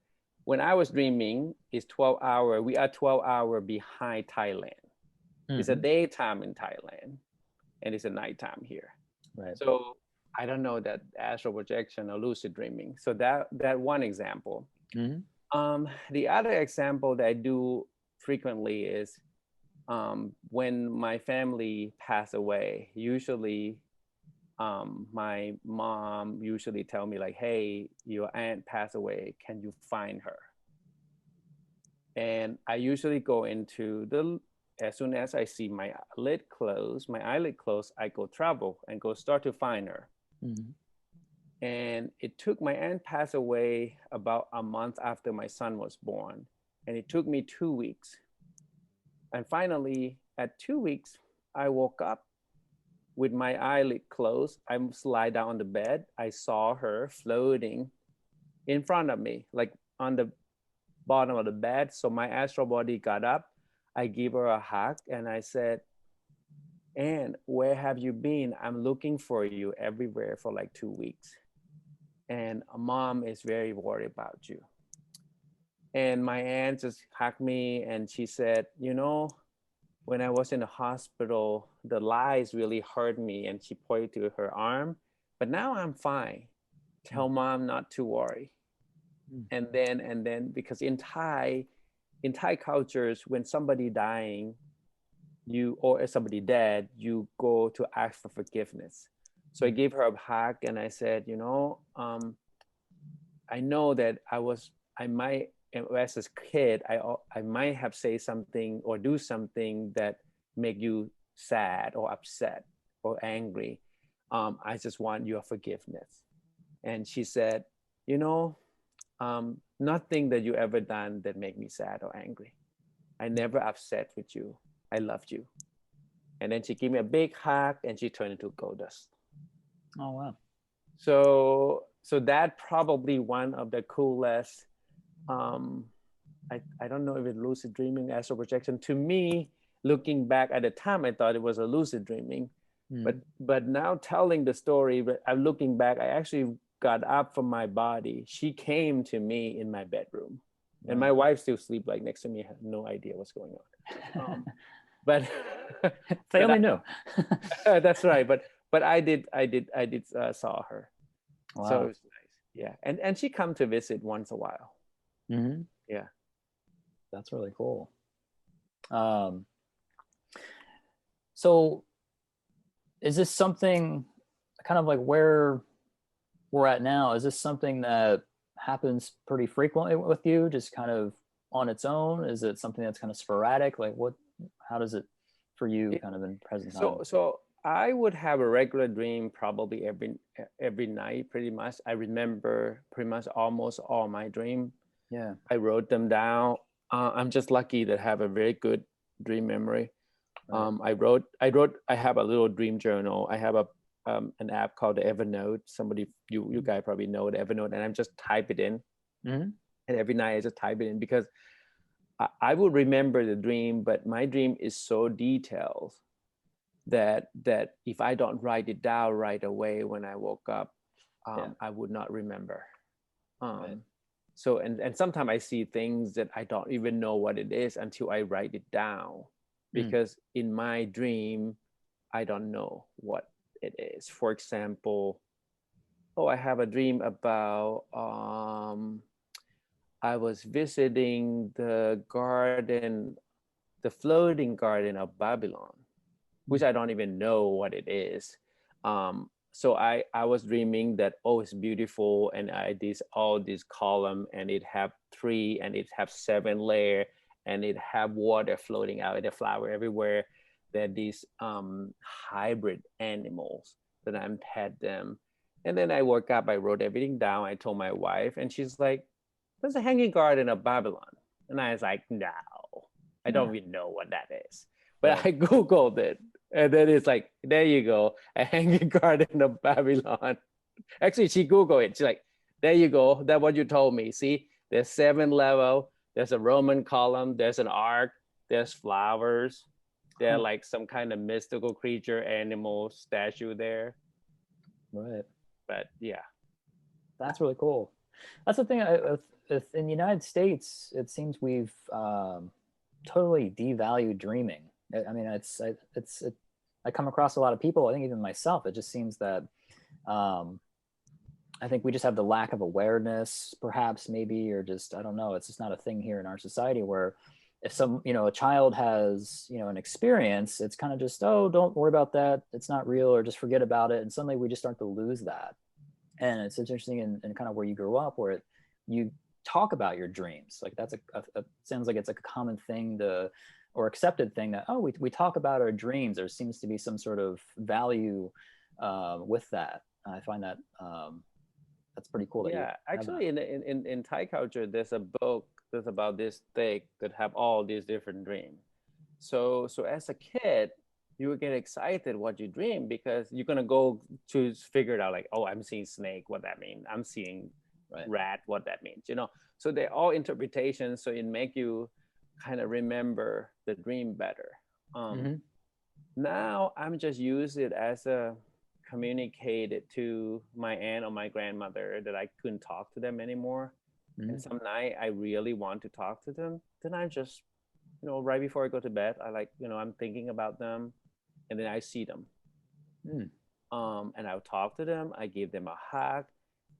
S2: when I was dreaming, it's 12 hour. We are 12 hour behind Thailand. It's a daytime in Thailand, and it's a nighttime here.
S1: Right.
S2: So I don't know that astral projection or lucid dreaming. So that one example. The other example that I do frequently is when my family passed away. Usually, my mom usually tell me like, "Hey, your aunt passed away. Can you find her?" And I usually go into as soon as I see my eyelid close, I go travel and go start to find her. And it took, my aunt passed away about a month after my son was born. And it took me 2 weeks. And finally, at 2 weeks, I woke up with my eyelid closed. I slide down on the bed. I saw her floating in front of me, like on the bottom of the bed. So my astral body got up. I give her a hug and I said, "And where have you been? I'm looking for you everywhere for like 2 weeks. And mom is very worried about you." And my aunt just hugged me and she said, "You know, when I was in the hospital, the lies really hurt me." And she pointed to her arm, "But now I'm fine. Tell mom not to worry." And then because in Thai cultures, when somebody dying, you or somebody dead, you go to ask for forgiveness. So I gave her a hug and I said, "You know, I know that I might, as a kid, I might have said something or do something that make you sad or upset or angry. I just want your forgiveness." And she said, "You know, nothing that you ever done that make me sad or angry. I never upset with you. I loved you." And then she gave me a big hug and she turned into gold dust.
S1: Oh, wow.
S2: So that probably one of the coolest, I don't know if it's lucid dreaming, astral projection. To me, looking back at the time, I thought it was a lucid dreaming. But now telling the story, but I'm looking back, I actually got up from my body. She came to me in my bedroom. And my wife still sleep like next to me. I had no idea what's going on. But
S1: They only knew.
S2: that's right. But I did saw her.
S1: Wow.
S2: So it was nice. Yeah. And she come to visit once a while. Yeah.
S1: That's really cool. So is this something kind of like where we're at now? Is this something that happens pretty frequently with you, just kind of on its own? Is it something that's kind of sporadic? Like how does it for you kind of in present time?
S2: So I would have a regular dream probably every night, pretty much. I remember pretty much almost all my dream.
S1: Yeah.
S2: I wrote them down. I'm just lucky to have a very good dream memory. Right. I have a little dream journal. I have an app called Evernote. You guys probably know the Evernote, and I'm just type it in. And every night I just type it in because I would remember the dream, but my dream is so detailed that if I don't write it down right away when I woke up, I would not remember.
S1: Right.
S2: So and sometimes I see things that I don't even know what it is until I write it down, because in my dream I don't know what it is. For example, I have a dream about I was visiting the floating garden of Babylon, which I don't even know what it is. So I was dreaming that, it's beautiful, and all this column, and it have 3 and it have 7 layer, and it have water floating out, the flower everywhere. There are these hybrid animals that I'm pet them. And then I woke up, I wrote everything down. I told my wife, and she's like, "There's a hanging garden of Babylon." And I was like, "No, I don't even know what that is." But I Googled it. And then it's like, there you go, a hanging garden of Babylon. Actually, she Googled it. She's like, there you go. That's what you told me. See, there's 7 level. There's a Roman column. There's an ark. There's flowers. There's like some kind of mystical creature, animal statue there.
S1: Right.
S2: But yeah.
S1: That's really cool. That's the thing. In the United States, it seems we've totally devalued dreaming. I mean, I come across a lot of people, I think even myself, it just seems that I think we just have the lack of awareness, perhaps, maybe, or just, I don't know, it's just not a thing here in our society where if a child has, an experience, it's kind of just, don't worry about that, it's not real, or just forget about it. And suddenly we just start to lose that. And it's interesting in kind of where you grew up, where you talk about your dreams. Like that's sounds like it's like a common thing or accepted thing that, we talk about our dreams. There seems to be some sort of value with that. I find that that's pretty cool.
S2: Yeah, actually, in Thai culture, there's a book that's about this snake that have all these different dreams. So as a kid, you would get excited what you dream, because you're gonna go to figure it out, like, I'm seeing snake, what that means. I'm seeing rat, what that means. So they're all interpretations. So it make you kind of remember the dream better.
S1: Mm-hmm.
S2: Now I'm just use it as a communicated to my aunt or my grandmother that I couldn't talk to them anymore. And some night I really want to talk to them, then I just, right before I go to bed, I like, I'm thinking about them, and then I see them.
S1: Mm.
S2: And I'll talk to them. I give them a hug,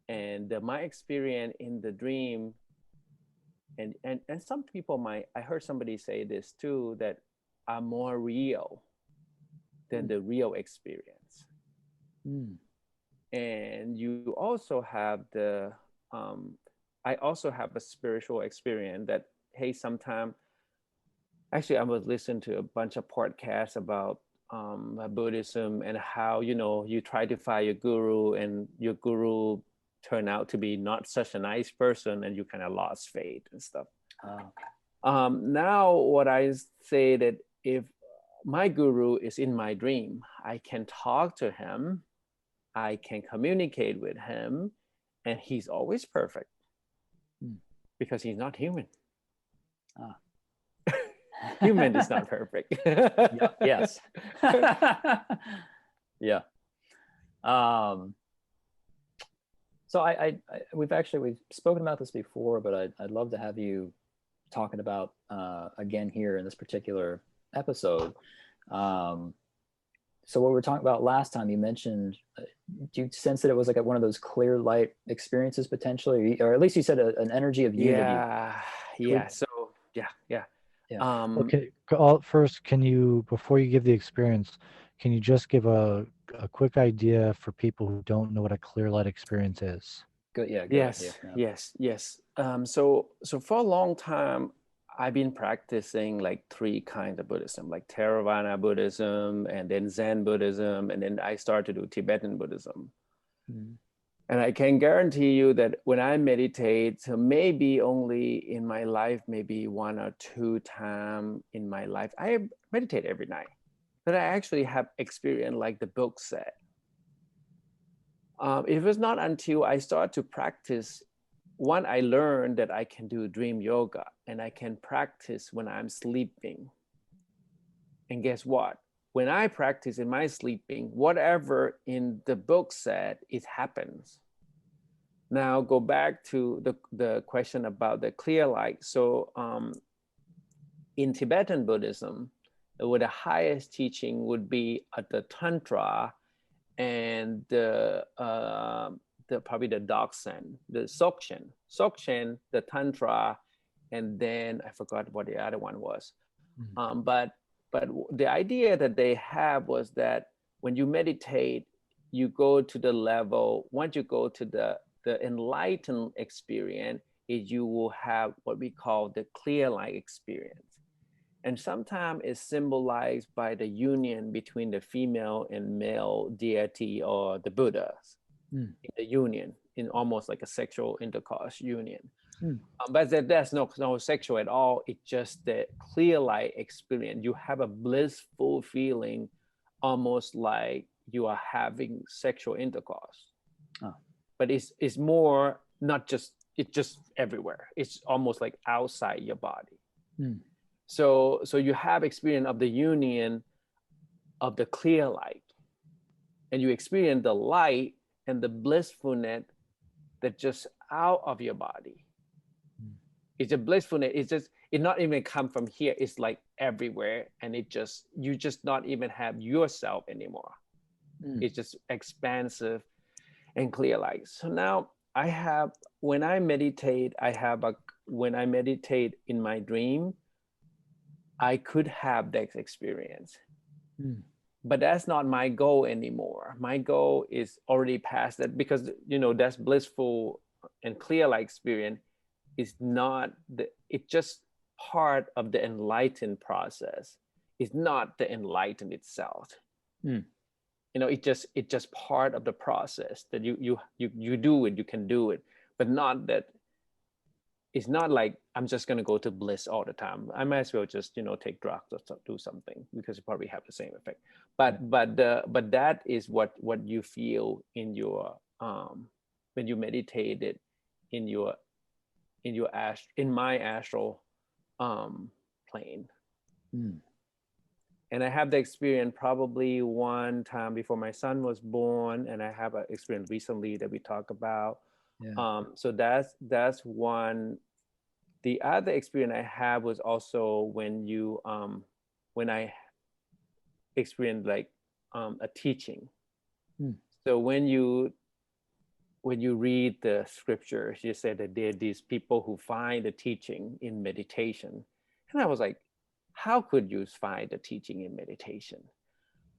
S2: and my experience in the dream, and some people I heard somebody say this too, that are more real than the real experience.
S1: Mm.
S2: And you also have I also have a spiritual experience that, hey, sometime, actually, I was listening to a bunch of podcasts about Buddhism, and how, you try to find your guru, and your guru turned out to be not such a nice person, and you kind of lost faith and stuff. Now, what I say that if my guru is in my dream, I can talk to him, I can communicate with him, and he's always perfect because he's not human. Human is not perfect.
S1: Yes. Yeah. So we've spoken about this before, but I'd love to have you talking about again here in this particular episode. So what we were talking about last time, you mentioned, do you sense that it was like one of those clear light experiences potentially, or at least you said an energy of unity?
S2: Yeah. So yeah.
S3: Okay. First, can you, before you give the experience, can you just give a quick idea for people who don't know what a clear light experience is?
S1: Good. Yeah. Good
S2: Yes.
S1: idea.
S2: Yes. So for a long time, I've been practicing like 3 kinds of Buddhism, like Theravada Buddhism, and then Zen Buddhism, and then I started to do Tibetan Buddhism. And I can guarantee you that when I meditate, so maybe only in my life, maybe 1 or 2 times in my life, I meditate every night, but I actually have experienced like the book said. It was not until I started to practice, one, I learned that I can do dream yoga, and I can practice when I'm sleeping. And guess what? When I practice in my sleeping, whatever in the book said, it happens. Now go back to the question about the clear light. So in Tibetan Buddhism, the highest teaching would be at the Tantra, and probably the Doksan, the Sokshen, the Tantra, and then I forgot what the other one was. But the idea that they have was that when you meditate, you go to the level, once you go to the enlightened experience, you will have what we call the clear light experience. And sometimes it's symbolized by the union between the female and male deity or the Buddhas, in the union, in almost like a sexual intercourse union. But there's no sexual at all. It's just the clear light experience. You have a blissful feeling, almost like you are having sexual intercourse. But it's more not just, it's just everywhere. It's almost like outside your body. So you have experience of the union of the clear light, and you experience the light and the blissfulness that just out of your body. It's a blissfulness. It not even come from here. It's like everywhere, and you just not even have yourself anymore. It's just expansive and clear light. So now when I meditate in my dream, I could have that experience. But that's not my goal anymore. My goal is already past that, because that's blissful and clear light experience is not it's just part of the enlightened process. It's not the enlightened itself. It's just part of the process that you do it, you can do it, but not that. It's not like I'm just going to go to bliss all the time. I might as well just take drugs or do something, because it probably have the same effect. But that is what you feel in your when you meditated in my astral plane.
S1: Mm.
S2: And I have the experience probably one time before my son was born, and I have an experience recently that we talk about.
S1: Yeah.
S2: So that's one. The other experience I have was also when I experienced like a teaching.
S1: Mm.
S2: So when you read the scriptures, you said that there are these people who find the teaching in meditation, and I was like, how could you find the teaching in meditation?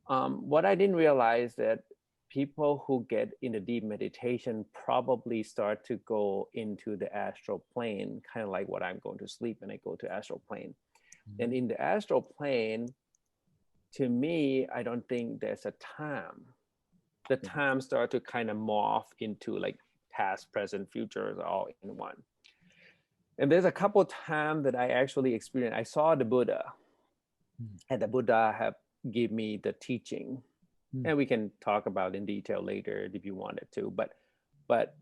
S2: What I didn't realize that people who get in a deep meditation probably start to go into the astral plane, kind of like what I'm going to sleep and I go to astral plane. And in the astral plane, to me, I don't think there's a time. The time start to kind of morph into like past, present, futures all in one. And there's a couple times that I actually experienced, I saw the Buddha, and the Buddha have give me the teaching. And we can talk about in detail later if you wanted to. But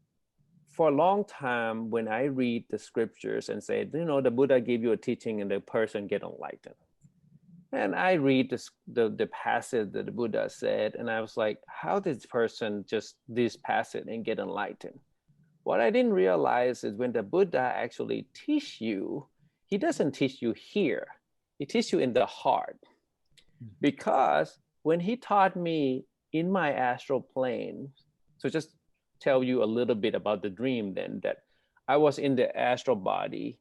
S2: for a long time, when I read the scriptures and say, you know, the Buddha gave you a teaching and the person get enlightened. And I read the passage that the Buddha said, and I was like, how did this person just this passage and get enlightened? What I didn't realize is when the Buddha actually teach you, he doesn't teach you here. He teaches you in the heart. Because when he taught me in my astral plane, so just tell you a little bit about the dream then, that I was in the astral body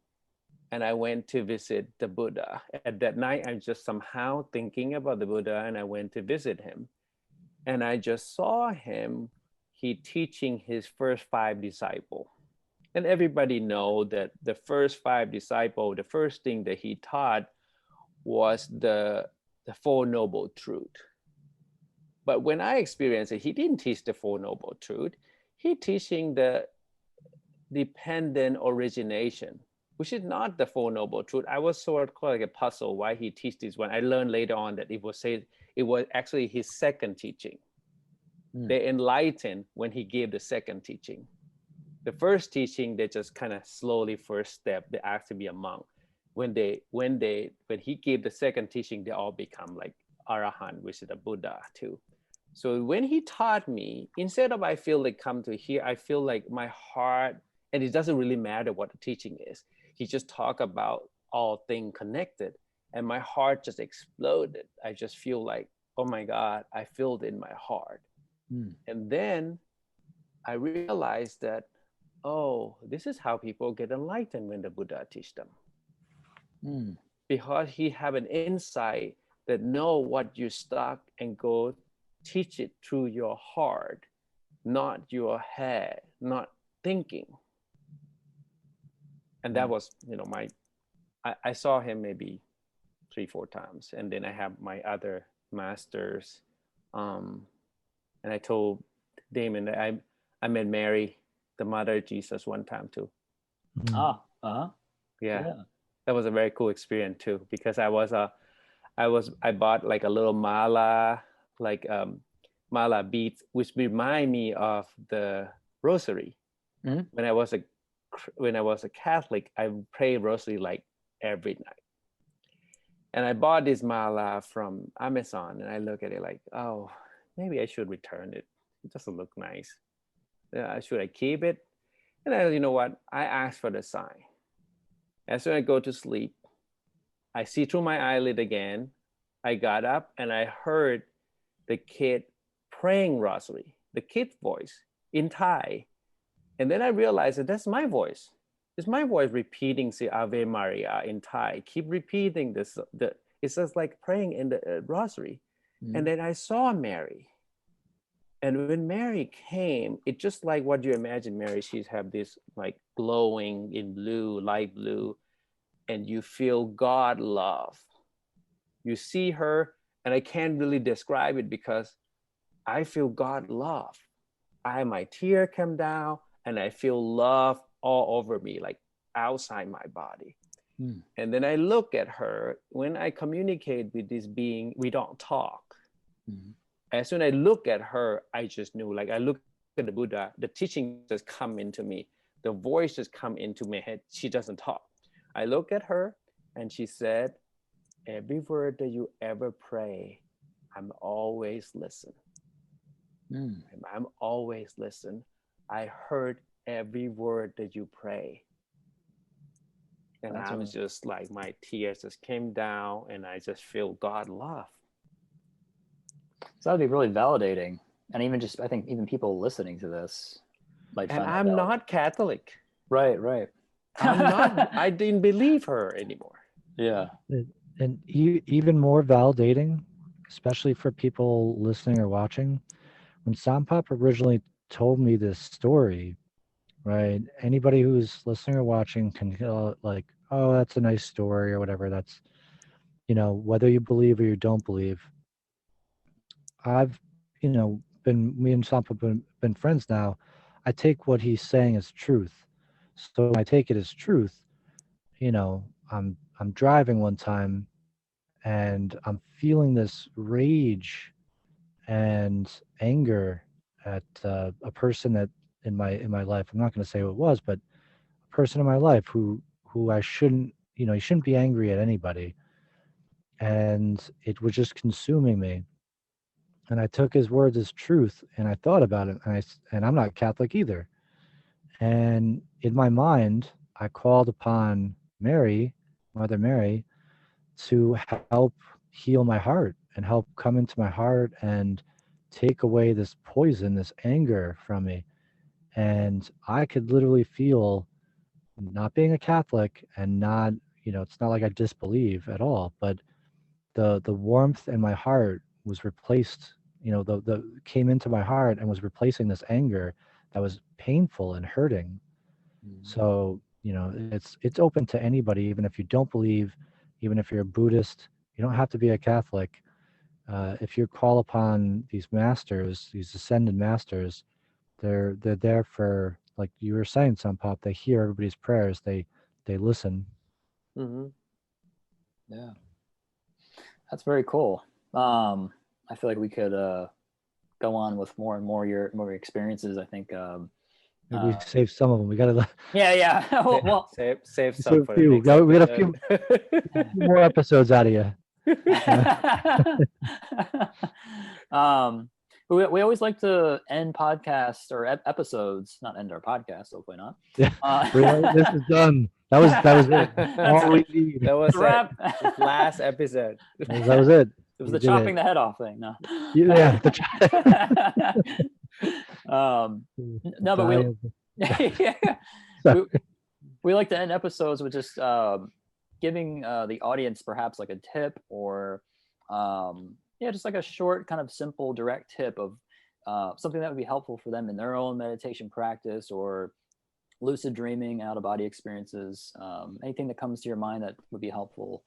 S2: and I went to visit the Buddha. At that night, I'm just somehow thinking about the Buddha and I went to visit him. And I just saw him, he teaching his first 5 disciples. And everybody know that the first 5 disciples, the first thing that he taught was the Four Noble Truth. But when I experienced it, he didn't teach the Four Noble Truth. He teaching the dependent origination, which is not the Four Noble Truth. I was sort of like a puzzle why he teach this one. I learned later on that it was actually his second teaching. They enlightened when he gave the second teaching. The first teaching, they just kind of slowly first step, they asked to be a monk. When he gave the second teaching, they all become like Arahant, which is a Buddha too. So when he taught me, instead of I feel like come to here, I feel like my heart, and it doesn't really matter what the teaching is. He just talked about all things connected, and my heart just exploded. I just feel like, oh my God, I feel it in my heart. And then I realized that, oh, this is how people get enlightened when the Buddha teach them. Because he have an insight that know what you stuck and go teach it through your heart, not your head, not thinking. And that was, you know, I saw him maybe 3-4 times. And then I have my other masters. And I told Damon that I met Mary, the mother of Jesus, one time too. Yeah. That was a very cool experience too, because I bought like a little mala, like mala beads, which remind me of the rosary. When I was a Catholic, I pray rosary like every night. And I bought this mala from Amazon, and I look at it like, oh, maybe I should return it. It doesn't look nice. Should I keep it? And then, you know what? I asked for the sign. As soon as I go to sleep, I see through my eyelid again. I got up and I heard the kid praying rosary, the kid's voice in Thai. And then I realized that that's my voice. It's my voice repeating the Ave Maria in Thai. Keep repeating this. It's just like praying in the rosary. And then I saw Mary. And when Mary came, it's just like what you imagine Mary. She's have this like glowing in blue, light blue, and you feel God love. You see her, and I can't really describe it because I feel God love. My tear come down, and I feel love all over me, like outside my body. And then I look at her. When I communicate with this being, we don't talk. As soon as I look at her, I just knew, like I look at the Buddha, the teaching just come into me. The voice just come into my head. She doesn't talk. I look at her and she said, every word that you ever pray, I'm always listen. I'm always listen. I heard every word that you pray. And I was just like, my tears just came down and I just feel God love.
S1: So that would be really validating. And even just, I think even people listening to this might find
S2: And
S1: that
S2: I'm
S1: validating.
S2: not Catholic.
S1: Right.
S2: I'm not, I didn't believe her anymore.
S1: Yeah.
S3: And even more validating, especially for people listening or watching, when Sompop originally told me this story, right? Anybody who's listening or watching can like, oh, that's a nice story or whatever. That's, whether you believe or you don't believe. I've, me and Sompop been friends now. I take what he's saying as truth. So when I take it as truth, I'm driving one time and I'm feeling this rage and anger at a person that in my life. I'm not going to say who it was, but a person in my life who I shouldn't, you shouldn't be angry at anybody, and it was just consuming me. And I took his words as truth, and I thought about it, and I'm not Catholic either. And in my mind, I called upon Mary, Mother Mary, to help heal my heart and help come into my heart and take away this poison, this anger from me. And I could literally feel, not being a Catholic and not, it's not like I disbelieve at all, but the warmth in my heart was replaced, the came into my heart and was replacing this anger that was painful and hurting. So, it's open to anybody, even if you don't believe, even if you're a Buddhist. You don't have to be a Catholic. If you call upon these masters, these ascended masters, they're there for, like you were saying, Sompop. They hear everybody's prayers. They listen.
S1: Yeah, that's very cool. I feel like we could go on with more and more your experiences. I think
S3: Maybe we save some of them. We gotta.
S1: Yeah. well,
S2: save some for the
S3: few.
S2: next
S3: We got a
S2: episode.
S3: few more episodes out of you.
S1: We always like to end podcasts or episodes, not end our podcast, hopefully not.
S3: This is done. That was it. All we need.
S2: That was
S1: wrap.
S2: it. Last episode.
S3: That was it.
S1: It was the chopping the head off thing. No.
S3: Yeah.
S1: No, but we like to end episodes with just giving the audience perhaps like a tip or just like a short, kind of simple, direct tip of something that would be helpful for them in their own meditation practice or lucid dreaming, out of body experiences. Anything that comes to your mind that would be helpful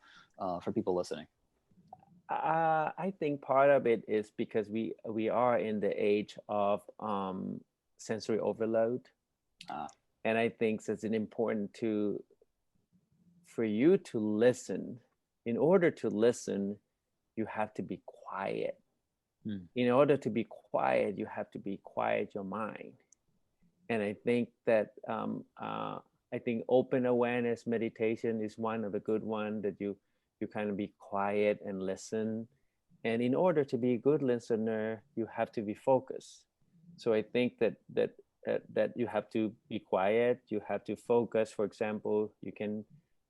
S1: for people listening.
S2: I think part of it is because we are in the age of sensory overload, and I think it's important for you to listen. In order to listen, you have to be quiet. In order to be quiet, you have to be quiet your mind. And I think that open awareness meditation is one of the good one, that you kind of be quiet and listen. And in order to be a good listener, you have to be focused. So I think that you have to be quiet. You have to focus. For example, you can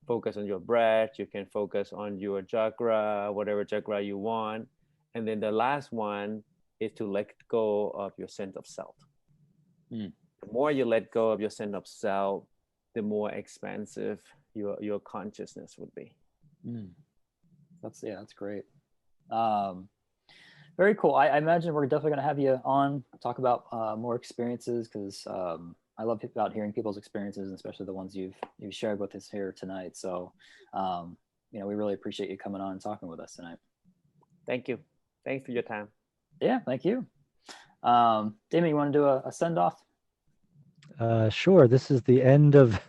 S2: focus on your breath. You can focus on your chakra, whatever chakra you want. And then the last one is to let go of your sense of self. The more you let go of your sense of self, the more expansive your consciousness would be.
S1: That's great. Very cool. I imagine we're definitely going to have you on, talk about more experiences, because I love about hearing people's experiences, and especially the ones you've shared with us here tonight. So, we really appreciate you coming on and talking with us tonight.
S2: Thank you. Thanks for your time.
S1: Yeah, thank you. Damon, you want to do a send off?
S3: Sure. This is the end of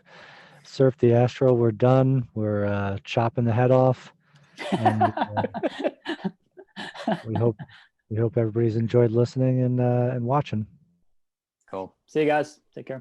S3: Surf the Astral. We're done. We're chopping the head off. And we hope everybody's enjoyed listening and watching.
S1: Cool. See you guys. Take care.